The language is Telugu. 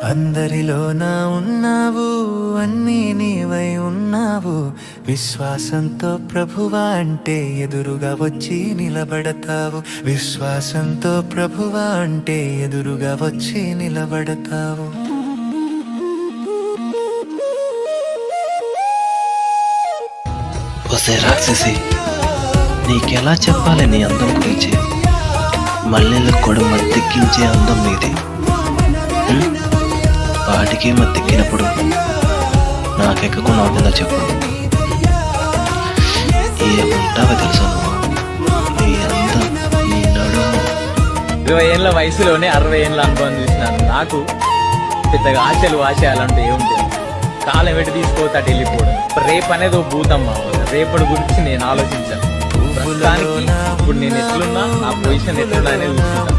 అందరిలోన ఉన్నావు, అన్నీ నీవై ఉన్నావు. విశ్వాసంతో ప్రభువా అంటే ఎదురుగా వచ్చి నిలబడతావు. విశ్వాసంతో ప్రభువా అంటే ఎదురుగా వచ్చి నిలబడతావు. ఒసే రాక్షసి, నీకెలా చెప్పాలి నీ అందం గురించి? మల్లెల కొడు మత్తెక్కించే అందం నీది. వాటికి మత్తెక్కినప్పుడు నాకెక్కకుండా ఉంటుందో చెప్పు. ఏముంటావో తెలుసా నువ్వు? నీ అందం, నీ నడుము. 20 ఏళ్ళ వయసులోనే 60 ఏళ్ళ అనుభవం చూసినాను. నాకు పెద్దగా ఆశయాలంటూ ఏముంటుంది? కాలం ఎటు తీసుకోతాడు వెళ్ళిపోవడం. రేపు అనేది ఓ భూతమ్మ. రేపటి గురించి నేను ఆలోచించాను. ప్రస్తుతానికి ఇప్పుడు నేను ఎట్లున్నా, నా పొజిషన్ ఎట్లున్నా అనేది చూసుకుంటాను.